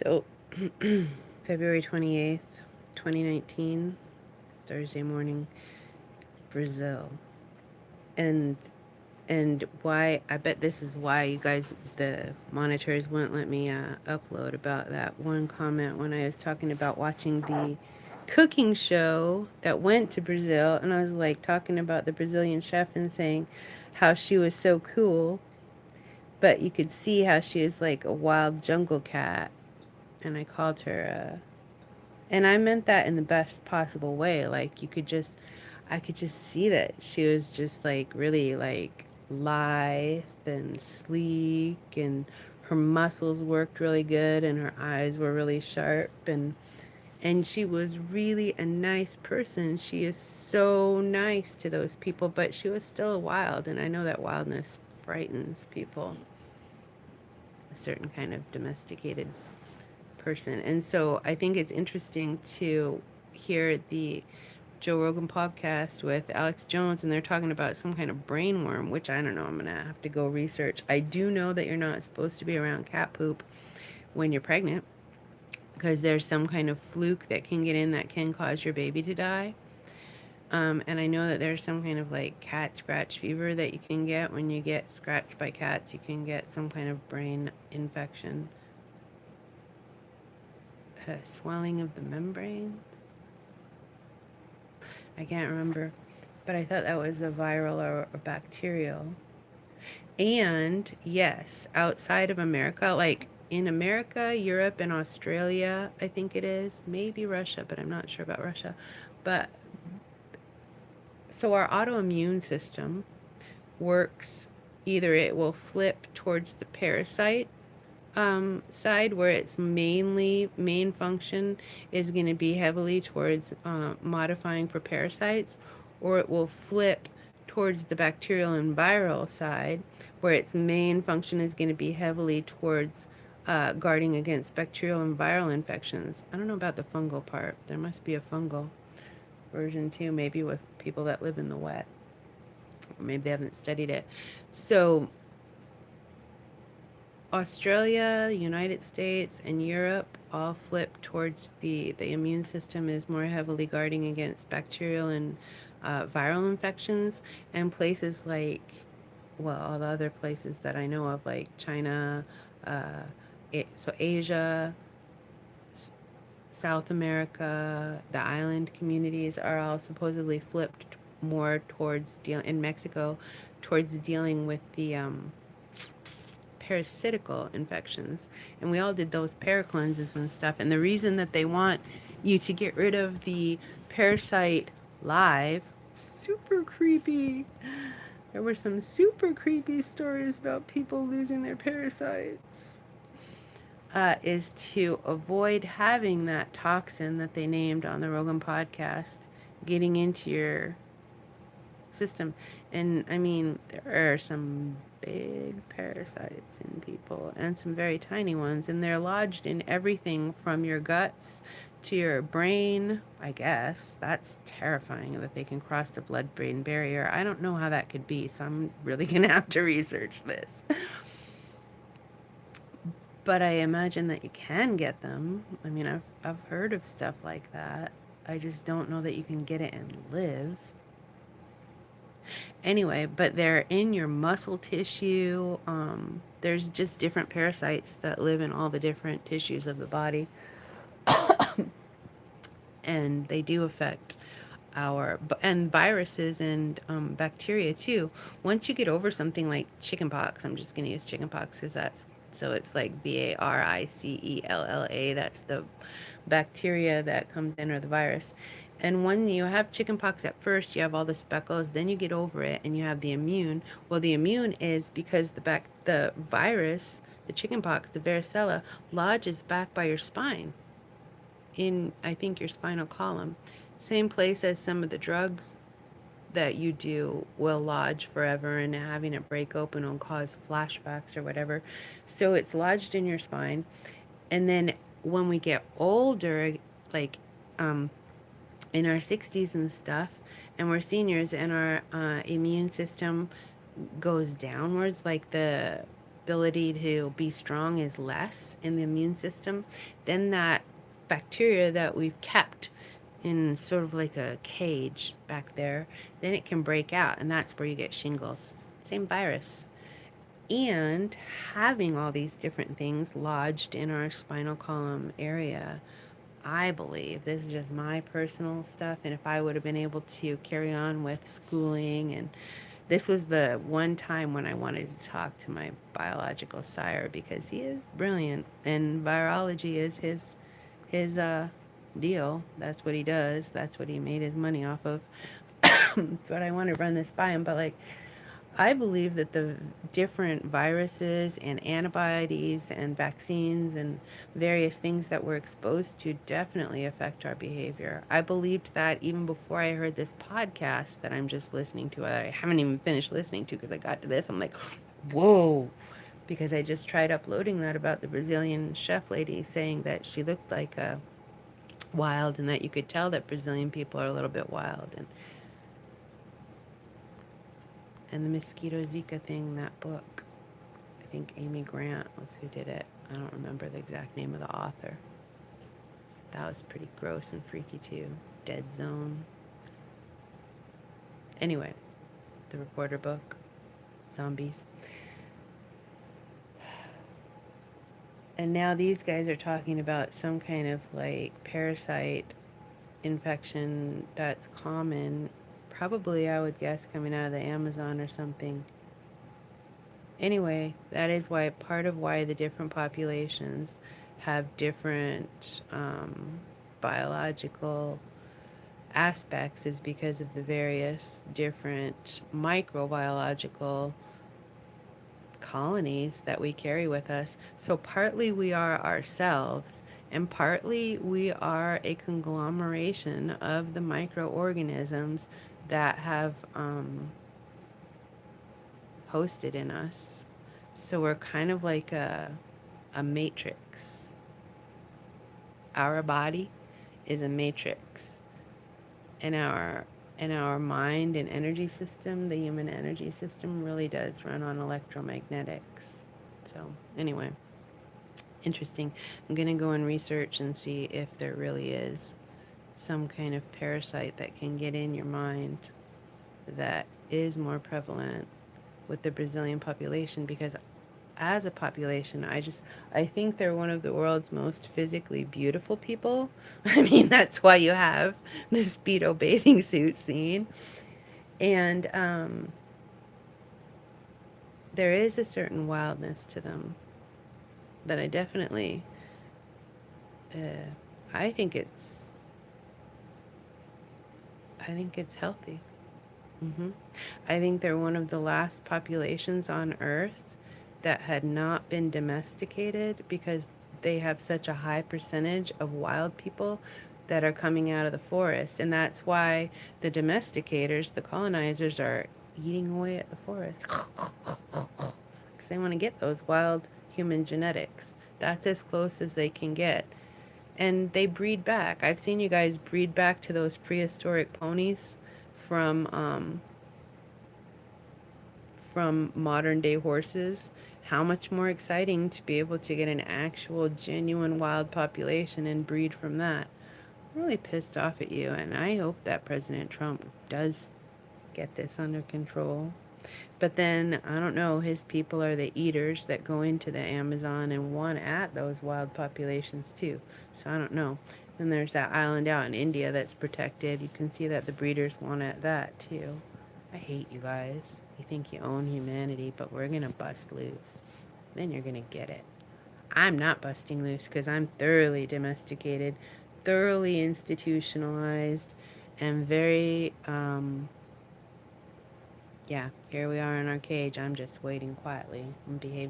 So, February 28th, 2019, Thursday morning, Brazil. And and why I bet this is why you guys the monitors wouldn't let me upload about that one comment when I was talking about watching the cooking show that went to Brazil, and I was like talking about the Brazilian chef and saying how she was so cool, but you could see how she is like a wild jungle cat, and I called her and I meant that in the best possible way. Like I could just see that she was just like really like lithe and sleek, and her muscles worked really good, and her eyes were really sharp, and she was really a nice person. She is so nice to those people, but she was still wild, and I know that wildness frightens people, a certain kind of domesticated person. And so I think it's interesting to hear the Joe Rogan podcast with Alex Jones, and they're talking about some kind of brain worm, which I don't know. I'm going to have to go research. I do know that you're not supposed to be around cat poop when you're pregnant because there's some kind of fluke that can get in that can cause your baby to die. And I know that there's some kind of like cat scratch fever that you can get when you get scratched by cats. You can get some kind of brain infection, swelling of the membrane. I can't remember, but I thought that was a viral or a bacterial. And yes, outside of America, like in America, Europe, and Australia, I think it is, maybe Russia, but I'm not sure about Russia. But so our autoimmune system works, either it will flip towards the parasite side, where its main function is going to be heavily towards modifying for parasites, or it will flip towards the bacterial and viral side, where its main function is going to be heavily towards guarding against bacterial and viral infections. I don't know about the fungal part. There must be a fungal version too, maybe with people that live in the wet, or maybe they haven't studied it. So Australia, United States, and Europe all flip towards the immune system is more heavily guarding against bacterial and viral infections, and places like, well, all the other places that I know of, like China, uh, so Asia, South America, the island communities are all supposedly flipped more towards in Mexico, towards dealing with the parasitical infections. And we all did those cleanses and stuff. And the reason that they want you to get rid of the parasite live, super creepy. There were some super creepy stories about people losing their parasites. Is to avoid having that toxin that they named on the Rogan podcast getting into your system. And I mean, there are some big parasites in people and some very tiny ones, and they're lodged in everything from your guts to your brain, I guess. That's terrifying that they can cross the blood brain barrier. I don't know how that could be, so I'm really going to have to research this. But I imagine that you can get them. I mean, I've heard of stuff like that. I just don't know that you can get it and live. Anyway, but they're in your muscle tissue. There's just different parasites that live in all the different tissues of the body, and they do affect our and viruses and bacteria too. Once you get over something like chickenpox, I'm just gonna use chickenpox because that's so it's like varicella. That's the bacteria that comes in, or the virus. And when you have chickenpox at first, you have all the speckles, then you get over it and you have the immune. Well, the immune is because the virus, the chickenpox, the varicella, lodges back by your spine, in I think your spinal column. Same place as some of the drugs that you do will lodge forever, and having it break open will cause flashbacks or whatever. So it's lodged in your spine. And then when we get older, like um, in our 60s and stuff, and we're seniors, and our immune system goes downwards, like the ability to be strong is less in the immune system, then that bacteria that we've kept in sort of like a cage back there, then it can break out, and that's where you get shingles. Same virus. And having all these different things lodged in our spinal column area, I believe, this is just my personal stuff, and if I would have been able to carry on with schooling, and this was the one time when I wanted to talk to my biological sire, because he is brilliant and virology is his deal. That's what he does. That's what he made his money off of. But I want to run this by him. But like, I believe that the different viruses and antibodies and vaccines and various things that we're exposed to definitely affect our behavior. I believed that even before I heard this podcast that I'm just listening to. I haven't even finished listening to because I got to this. I'm like, whoa. Because I just tried uploading that about the Brazilian chef lady saying that she looked like a wild and that you could tell that Brazilian people are a little bit wild. And the mosquito Zika thing, that book, I think Amy Grant was who did it. I don't remember the exact name of the author. That was pretty gross and freaky too. Dead Zone. Anyway, the reporter book, zombies. And now these guys are talking about some kind of like parasite infection that's common, probably I would guess coming out of the Amazon or something. Anyway, that is why part of why the different populations have different biological aspects is because of the various different microbiological colonies that we carry with us. So partly we are ourselves, and partly we are a conglomeration of the microorganisms that have hosted in us. So we're kind of like a matrix. Our body is a matrix. And our mind and energy system, the human energy system, really does run on electromagnetics. So anyway, interesting. I'm going to go and research and see if there really is some kind of parasite that can get in your mind that is more prevalent with the Brazilian population, because as a population, I think they're one of the world's most physically beautiful people. I mean, that's why you have the Speedo bathing suit scene. And there is a certain wildness to them that I definitely, I think it's healthy. I think they're one of the last populations on Earth that had not been domesticated, because they have such a high percentage of wild people that are coming out of the forest. And that's why the domesticators, the colonizers, are eating away at the forest. Because they want to get those wild human genetics. That's as close as they can get. And they breed back. I've seen you guys breed back to those prehistoric ponies from modern day horses. How much more exciting to be able to get an actual genuine wild population and breed from that. I'm really pissed off at you, and I hope that President Trump does get this under control. But then, I don't know, his people are the eaters that go into the Amazon and want at those wild populations too. So I don't know. Then there's that island out in India that's protected. You can see that the breeders want at that too. I hate you guys. You think you own humanity, but we're going to bust loose. Then you're going to get it. I'm not busting loose because I'm thoroughly domesticated, thoroughly institutionalized, and very, yeah, here we are in our cage. I'm just waiting quietly and behaving.